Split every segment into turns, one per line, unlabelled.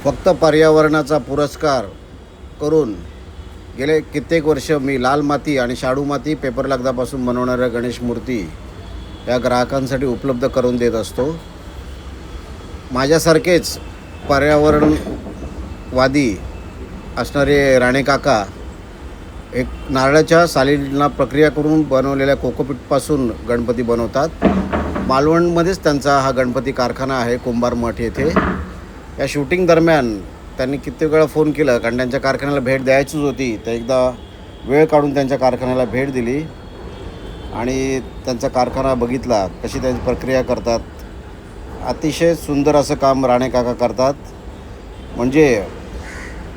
फक्त पर्यावरणाचा पुरस्कार करून गेले कित्येक वर्ष मी लाल माती आणि शाडू माती पेपर लगदापासून बनवणाऱ्या गणेश मूर्ती या ग्राहकांसाठी उपलब्ध करून देत असतो. माझ्यासारखेच पर्यावरणवादी असणारे राणे काका एक नारळाच्या सालींना प्रक्रिया करून बनवलेल्या कोकोपीटपासून गणपती बनवतात. मालवणमध्येच त्यांचा हा गणपती कारखाना आहे, कुंभार मठ येथे. या शूटिंग दरम्यान त्यांनी कित्येक वेळा फोन केला, कारण त्यांच्या कारखान्याला भेट द्यायचीच होती. तर एकदा वेळ काढून त्यांच्या कारखान्याला भेट दिली आणि त्यांचा कारखाना बघितला, कशी त्यांची प्रक्रिया करतात. अतिशय सुंदर असं काम राणे काका करतात. म्हणजे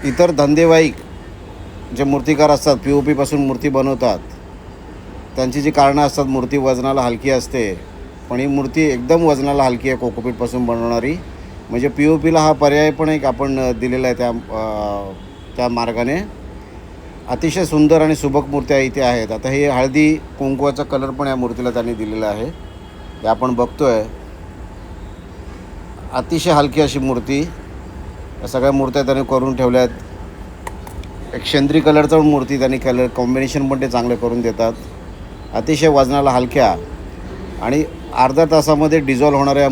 इतर धंदेवाईक जे मूर्तिकार असतात, POPपासून मूर्ती बनवतात, त्यांची जी कारणं असतात, मूर्ती वजनाला हलकी असते, पण ही मूर्ती एकदम वजनाला हलकी आहे कोकोपीटपासून बनवणारी. म्हणजे POPला हा पर्याय पण एक आपण दिलेला आहे त्या मार्गाने. अतिशय सुंदर आणि सुबक मूर्त्या इथे आहेत. आता हे हळदी कुंकवाचा कलर पण या मूर्तीला त्यांनी दिलेला आहे, हे आपण बघतो आहे. अतिशय हलकी अशी मूर्ती या सगळ्या मूर्त्या त्यांनी करून ठेवल्या आहेत. एक शेंद्री कलरचा मूर्ती त्यांनी कलर कॉम्बिनेशन पण ते चांगले करून देतात. अतिशय वजनाला हलक्या आणि अर्ध्या तासामध्ये डिझॉल्व होणाऱ्या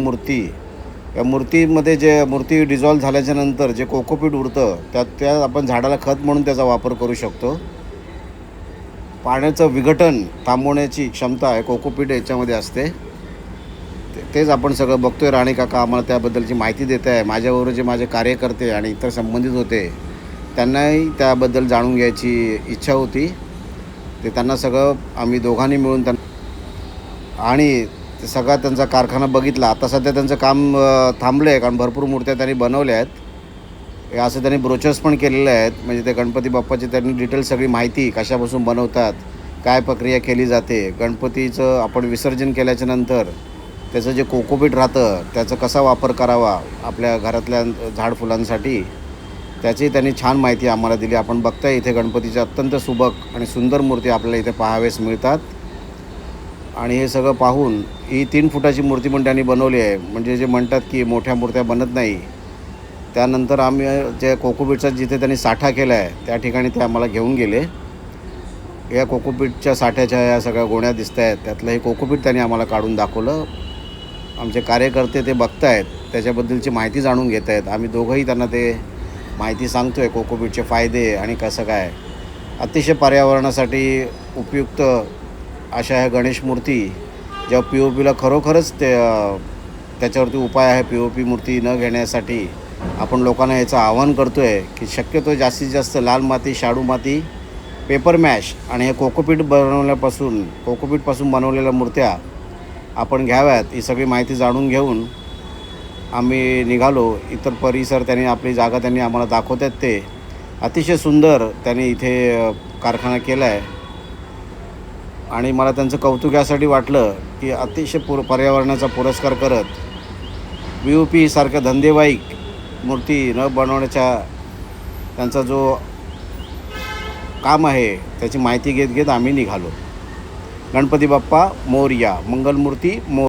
या मूर्तीमध्ये जे मूर्ती डिझॉल्व झाल्याच्यानंतर जे कोकोपीट उरतं त्या आपण झाडाला खत म्हणून त्याचा वापर करू शकतो. पाण्याचं विघटन थांबवण्याची क्षमता आहे कोकोपीट याच्यामध्ये असते. तेच आपण सगळं बघतोय. राणे काका आम्हाला त्याबद्दलची माहिती देत आहे. माझ्याबरोबर जे माझे कार्यकर्ते आणि इतर संबंधित होते त्यांनाही त्याबद्दल जाणून घ्यायची इच्छा होती. ते त्यांना सगळं आम्ही दोघांनी मिळून आणि सगळा त्यांचा कारखाना बघितला. आता सध्या त्यांचं काम थांबलं आहे, कारण भरपूर मूर्त्या त्यांनी बनवल्या आहेत. हे असं त्यांनी ब्रोचर्स पण केलेले आहेत. म्हणजे ते गणपती बाप्पाची त्यांनी डिटेल सगळी माहिती, कशापासून बनवतात, काय प्रक्रिया केली जाते, गणपतीचं आपण विसर्जन केल्याच्यानंतर त्याचं जे कोकोपीट राहतं त्याचा कसा वापर करावा आपल्या घरातल्या झाडफुलांसाठी, त्याची त्यांनी छान माहिती आम्हाला दिली. आपण बघताय इथे गणपतीच्या अत्यंत सुबक आणि सुंदर मूर्ती आपल्याला इथे पाहाव्यास मिळतात. आणि हे सगळं पाहून ही 3 फुटाची मूर्ती पण त्यांनी बनवली आहे. म्हणजे जे म्हणतात की मोठ्या मूर्त्या बनत नाही, त्यानंतर आम्ही जे कोकोपीटचा जिथे त्यांनी साठा केला आहे त्या ठिकाणी ते आम्हाला घेऊन गेले. या कोकोपीटच्या साठ्याच्या या सगळ्या गोण्या दिसत आहेत, त्यातलं हे कोकोपीट त्यांनी आम्हाला काढून दाखवलं. आमचे कार्यकर्ते ते बघत आहेत, त्याच्याबद्दलची माहिती जाणून घेत आहेत. आम्ही दोघंही त्यांना ते माहिती सांगतो आहे, कोकोपीटचे फायदे आणि कसं काय. अतिशय पर्यावरणासाठी उपयुक्त अशा ह्या गणेश मूर्ती, जेव्हा POPला खरोखरच त्याच्यावरती उपाय आहे. POP मूर्ती न घेण्यासाठी आपण लोकांना याचं आवाहन करतो आहे की शक्यतो जास्तीत जास्त लाल माती, शाडू माती, पेपर मॅश आणि हे कोकोपीटपासून बनवलेल्या मूर्त्या आपण घ्याव्यात. ही सगळी माहिती जाणून घेऊन आम्ही निघालो. इतर परिसर त्यांनी आपली जागा त्यांनी आम्हाला दाखवतात. ते अतिशय सुंदर त्यांनी इथे कारखाना केला आहे आणि मला त्यांचं कौतुक यासाठी वाटलं की अतिशय पर्यावरणाचा पुरस्कार करत POP सारख्या धंदेवाईक मूर्ती न बनवण्याचा त्यांचा जो काम आहे त्याची माहिती घेत आम्ही निघालो. गणपती बाप्पा मोरया. मंगलमूर्ती मोर.